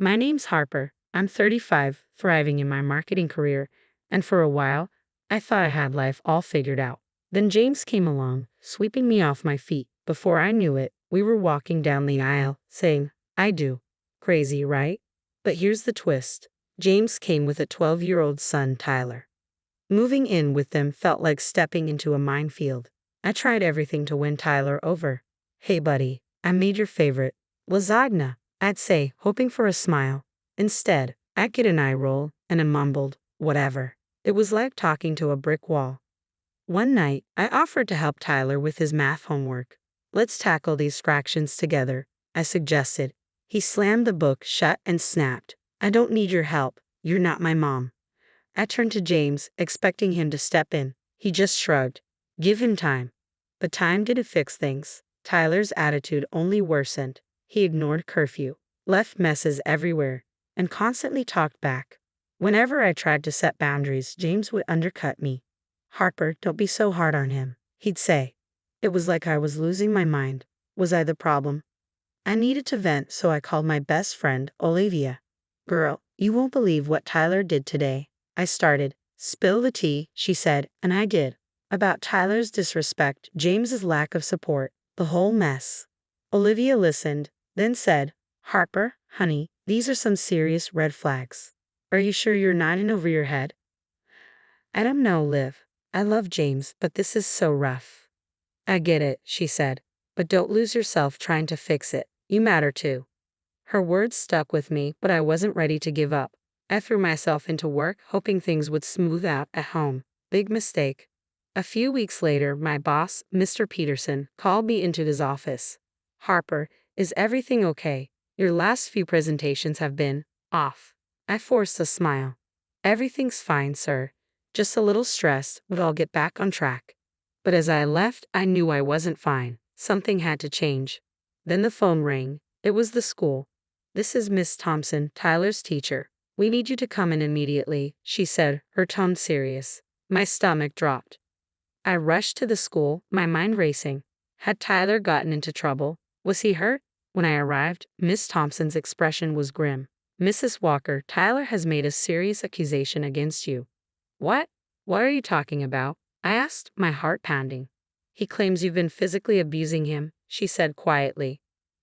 My name's Harper. I'm 35, thriving in my marketing career, and for a while, I thought I had life all figured out. Then James came along, sweeping me off my feet. Before I knew it, we were walking down the aisle, saying, I do. Crazy, right? But here's the twist. James came with a 12-year-old son, Tyler. Moving in with them felt like stepping into a minefield. I tried everything to win Tyler over. Hey buddy, I made your favorite lasagna, I'd say, hoping for a smile. Instead, I'd get an eye roll and a mumbled, whatever. It was like talking to a brick wall. One night, I offered to help Tyler with his math homework. Let's tackle these fractions together, I suggested. He slammed the book shut and snapped. I don't need your help. You're not my mom. I turned to James, expecting him to step in. He just shrugged. Give him time. But time didn't fix things. Tyler's attitude only worsened. He ignored curfew, left messes everywhere, and constantly talked back. Whenever I tried to set boundaries, James would undercut me. Harper, don't be so hard on him, he'd say. It was like I was losing my mind. Was I the problem? I needed to vent, so I called my best friend, Olivia. Girl, you won't believe what Tyler did today. I started. Spill the tea, she said, and I did. About Tyler's disrespect, James's lack of support, the whole mess. Olivia listened, then said, Harper, honey, these are some serious red flags. Are you sure you're not in over your head? I don't know, Liv. I love James, but this is so rough. I get it, she said, but don't lose yourself trying to fix it. You matter too. Her words stuck with me, but I wasn't ready to give up. I threw myself into work, hoping things would smooth out at home. Big mistake. A few weeks later, my boss, Mr. Peterson, called me into his office. Harper, is everything okay? Your last few presentations have been off. I forced a smile. Everything's fine, sir. Just a little stressed, but I'll get back on track. But as I left, I knew I wasn't fine. Something had to change. Then the phone rang. It was the school. This is Miss Thompson, Tyler's teacher. We need you to come in immediately, she said, her tone serious. My stomach dropped. I rushed to the school, my mind racing. Had Tyler gotten into trouble? Was he hurt? When I arrived, Miss Thompson's expression was grim. Mrs. Walker, Tyler has made a serious accusation against you. What? What are you talking about? I asked, my heart pounding. He claims you've been physically abusing him, she said quietly.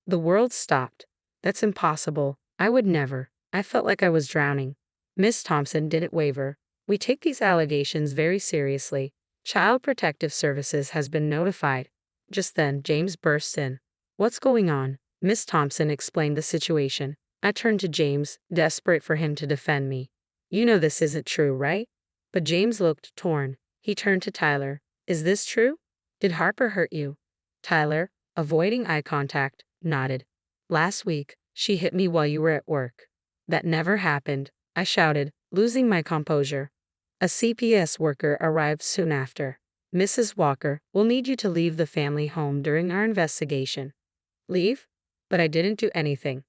The world stopped. That's impossible. I would never. I felt like I was drowning. Miss Thompson didn't waver. We take these allegations very seriously. Child Protective Services has been notified. Just then, James burst in. What's going on? Miss Thompson explained the situation. I turned to James, desperate for him to defend me. You know this isn't true, right? But James looked torn. He turned to Tyler. Is this true? Did Harper hurt you? Tyler, avoiding eye contact, nodded. Last week, she hit me while you were at work. That never happened, I shouted, losing my composure. A CPS worker arrived soon after. Mrs. Walker, we'll need you to leave the family home during our investigation. Leave? But I didn't do anything.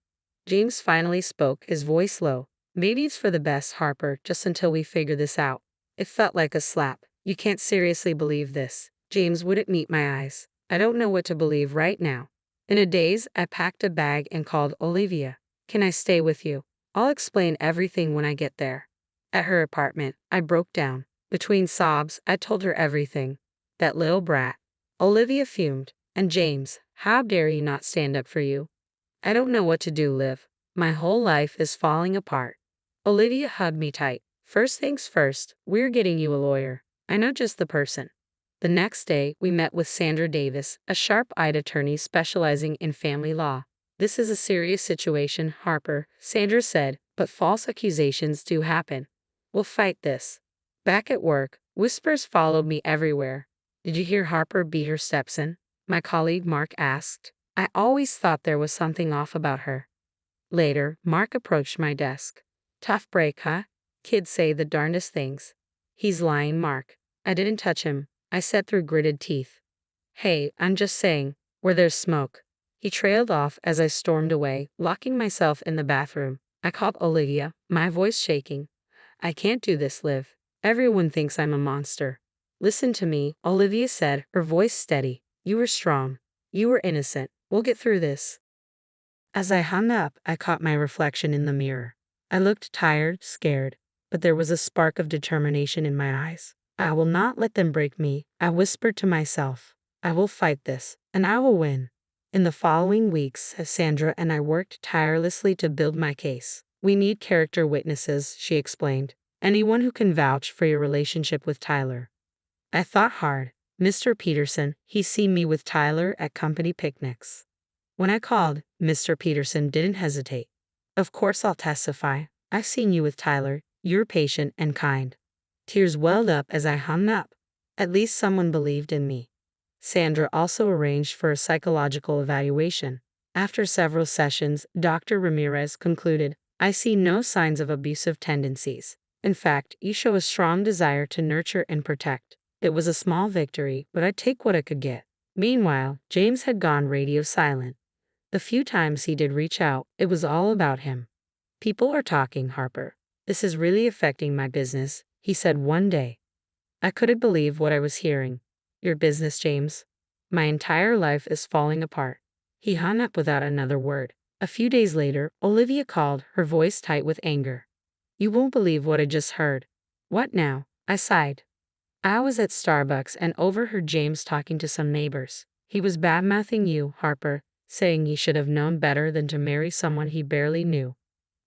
James finally spoke, his voice low. Maybe it's for the best, Harper, just until we figure this out. It felt like a slap. You can't seriously believe this. James wouldn't meet my eyes. I don't know what to believe right now. In a daze, I packed a bag and called Olivia. Can I stay with you? I'll explain everything when I get there. At her apartment, I broke down. Between sobs, I told her everything. That little brat. Olivia fumed. And James, how dare he not stand up for you? I don't know what to do, Liv. My whole life is falling apart. Olivia hugged me tight. First things first, we're getting you a lawyer. I know just the person. The next day, we met with Sandra Davis, a sharp-eyed attorney specializing in family law. This is a serious situation, Harper, Sandra said, but false accusations do happen. We'll fight this. Back at work, whispers followed me everywhere. Did you hear Harper beat her Stepson? My colleague Mark asked. I always thought there was something off about her. Later, Mark approached my desk. Tough break, huh? Kids say the darndest things. He's lying, Mark. I didn't touch him, I said through gritted teeth. Hey, I'm just saying, where there's smoke. He trailed off as I stormed away, locking myself in the bathroom. I called Olivia, my voice shaking. I can't do this, Liv. Everyone thinks I'm a monster. Listen to me, Olivia said, her voice steady. You were strong. You were innocent. We'll get through this. As I hung up, I caught my reflection in the mirror. I looked tired, scared, but there was a spark of determination in my eyes. I will not let them break me, I whispered to myself. I will fight this, and I will win. In the following weeks, Sandra and I worked tirelessly to build my case. We need character witnesses, she explained. Anyone who can vouch for your relationship with Tyler. I thought hard. Mr. Peterson, he's seen me with Tyler at company picnics. When I called, Mr. Peterson didn't hesitate. Of course I'll testify. I've seen you with Tyler. You're patient and kind. Tears welled up as I hung up. At least someone believed in me. Sandra also arranged for a psychological evaluation. After several sessions, Dr. Ramirez concluded, I see no signs of abusive tendencies. In fact, you show a strong desire to nurture and protect. It was a small victory, but I'd take what I could get. Meanwhile, James had gone radio silent. The few times he did reach out, it was all about him. People are talking, Harper. This is really affecting my business, he said one day. I couldn't believe what I was hearing. Your business, James? My entire life is falling apart. He hung up without another word. A few days later, Olivia called, her voice tight with anger. You won't believe what I just heard. What now? I sighed. I was at Starbucks and overheard James talking to some neighbors. He was badmouthing you, Harper, saying he should have known better than to marry someone he barely knew.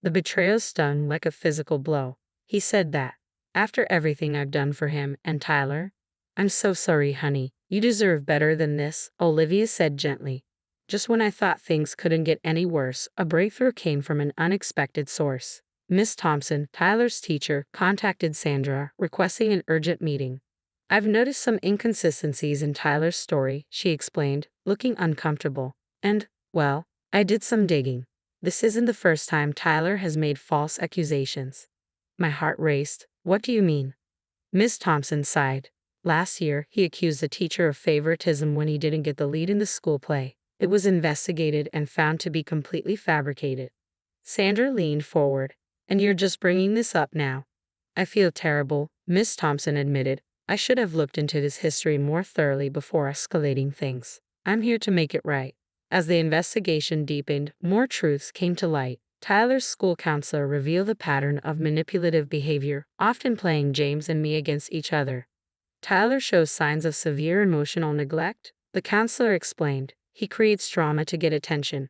The betrayal stung like a physical blow. He said that. After everything I've done for him and Tyler? I'm so sorry, honey. You deserve better than this, Olivia said gently. Just when I thought things couldn't get any worse, a breakthrough came from an unexpected source. Miss Thompson, Tyler's teacher, contacted Sandra, requesting an urgent meeting. I've noticed some inconsistencies in Tyler's story, she explained, looking uncomfortable. And, well, I did some digging. This isn't the first time Tyler has made false accusations. My heart raced. What do you mean? Miss Thompson sighed. Last year, he accused a teacher of favoritism when he didn't get the lead in the school play. It was investigated and found to be completely fabricated. Sandra leaned forward. And you're just bringing this up now. I feel terrible, Miss Thompson admitted. I should have looked into this history more thoroughly before escalating things. I'm here to make it right. As the investigation deepened, more truths came to light. Tyler's school counselor revealed a pattern of manipulative behavior, often playing James and me against each other. Tyler shows signs of severe emotional neglect, the counselor explained. He creates drama to get attention.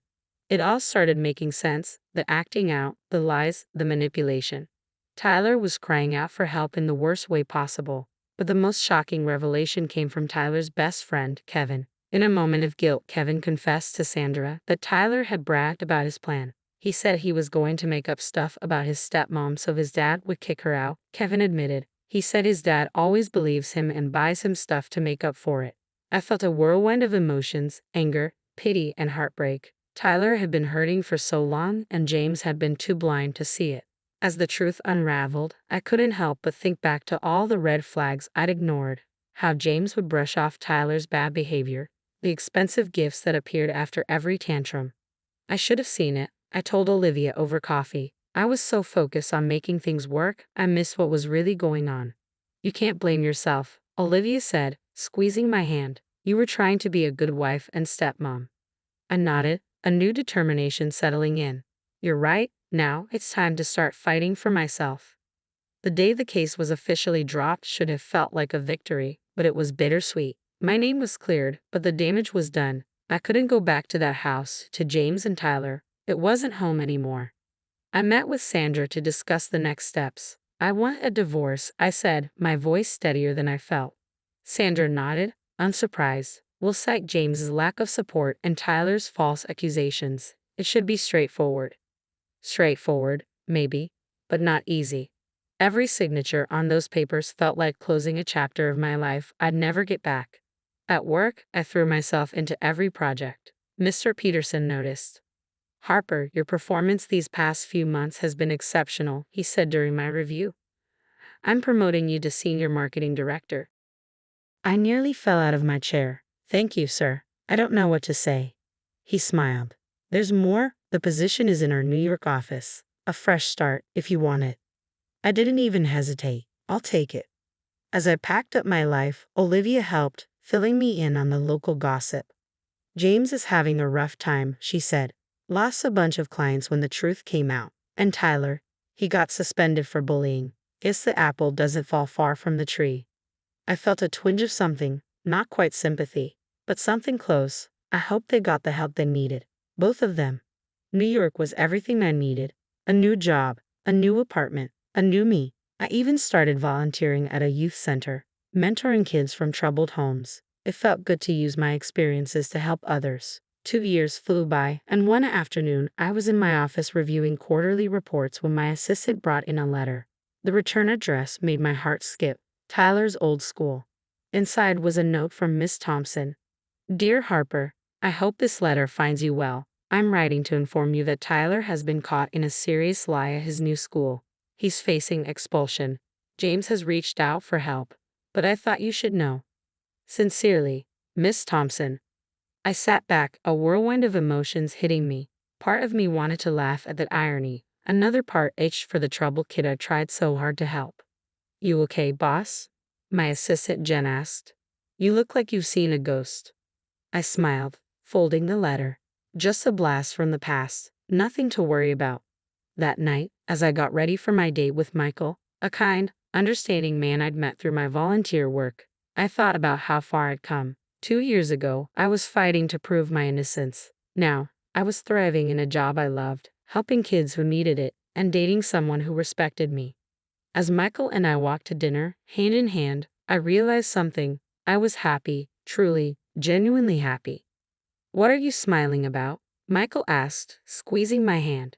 It all started making sense, the acting out, the lies, the manipulation. Tyler was crying out for help in the worst way possible. But the most shocking revelation came from Tyler's best friend, Kevin. In a moment of guilt, Kevin confessed to Sandra that Tyler had bragged about his plan. He said he was going to make up stuff about his stepmom so his dad would kick her out, Kevin admitted. He said his dad always believes him and buys him stuff to make up for it. I felt a whirlwind of emotions, anger, pity, and heartbreak. Tyler had been hurting for so long, and James had been too blind to see it. As the truth unraveled, I couldn't help but think back to all the red flags I'd ignored. How James would brush off Tyler's bad behavior, the expensive gifts that appeared after every tantrum. I should have seen it, I told Olivia over coffee. I was so focused on making things work, I missed what was really going on. You can't blame yourself, Olivia said, squeezing my hand. You were trying to be a good wife and stepmom. I nodded, a new determination settling in. You're right, now it's time to start fighting for myself. The day the case was officially dropped should have felt like a victory, but it was bittersweet. My name was cleared, but the damage was done. I couldn't go back to that house, to James and Tyler. It wasn't home anymore. I met with Sandra to discuss the next steps. I want a divorce, I said, my voice steadier than I felt. Sandra nodded, unsurprised. We'll cite James's lack of support and Tyler's false accusations. It should be straightforward. Straightforward, maybe, but not easy. Every signature on those papers felt like closing a chapter of my life I'd never get back. At work, I threw myself into every project. Mr. Peterson noticed. Harper, your performance these past few months has been exceptional, he said during my review. I'm promoting you to senior marketing director. I nearly fell out of my chair. Thank you, sir. I don't know what to say. He smiled. There's more. The position is in our New York office. A fresh start, if you want it. I didn't even hesitate. I'll take it. As I packed up my life, Olivia helped, filling me in on the local gossip. James is having a rough time, she said. Lost a bunch of clients when the truth came out. And Tyler, he got suspended for bullying. Guess the apple doesn't fall far from the tree. I felt a twinge of something, not quite sympathy, but something close. I hope they got the help they needed. Both of them. New York was everything I needed. A new job, a new apartment, a new me. I even started volunteering at a youth center, mentoring kids from troubled homes. It felt good to use my experiences to help others. 2 years flew by, and one afternoon I was in my office reviewing quarterly reports when my assistant brought in a letter. The return address made my heart skip. Tyler's old school. Inside was a note from Miss Thompson. Dear Harper, I hope this letter finds you well. I'm writing to inform you that Tyler has been caught in a serious lie at his new school. He's facing expulsion. James has reached out for help, but I thought you should know. Sincerely, Miss Thompson. I sat back, a whirlwind of emotions hitting me. Part of me wanted to laugh at that irony. Another part ached for the troubled kid I tried so hard to help. You okay, boss? My assistant Jen asked. You look like you've seen a ghost. I smiled, folding the letter. Just a blast from the past, nothing to worry about. That night, as I got ready for my date with Michael, a kind, understanding man I'd met through my volunteer work, I thought about how far I'd come. 2 years ago, I was fighting to prove my innocence. Now, I was thriving in a job I loved, helping kids who needed it, and dating someone who respected me. As Michael and I walked to dinner, hand in hand, I realized something. I was happy, truly, genuinely happy. What are you smiling about? Michael asked, squeezing my hand.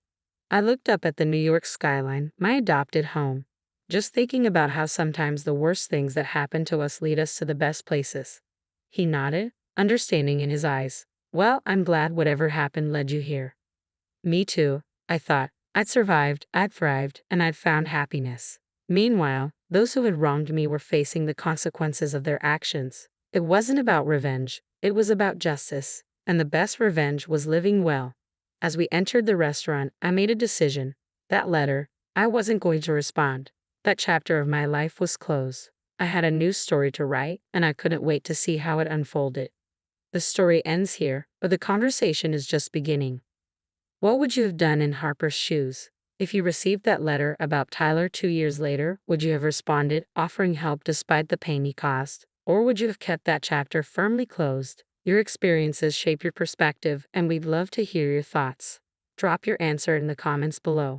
I looked up at the New York skyline, my adopted home, just thinking about how sometimes the worst things that happen to us lead us to the best places. He nodded, understanding in his eyes. Well, I'm glad whatever happened led you here. Me too, I thought. I'd survived, I'd thrived, and I'd found happiness. Meanwhile, those who had wronged me were facing the consequences of their actions. It wasn't about revenge, it was about justice, and the best revenge was living well. As we entered the restaurant, I made a decision. That letter, I wasn't going to respond. That chapter of my life was closed. I had a new story to write, and I couldn't wait to see how it unfolded. The story ends here, but the conversation is just beginning. What would you have done in Harper's shoes? If you received that letter about Tyler 2 years later, would you have responded, offering help despite the pain he caused? Or would you have kept that chapter firmly closed? Your experiences shape your perspective, and we'd love to hear your thoughts. Drop your answer in the comments below.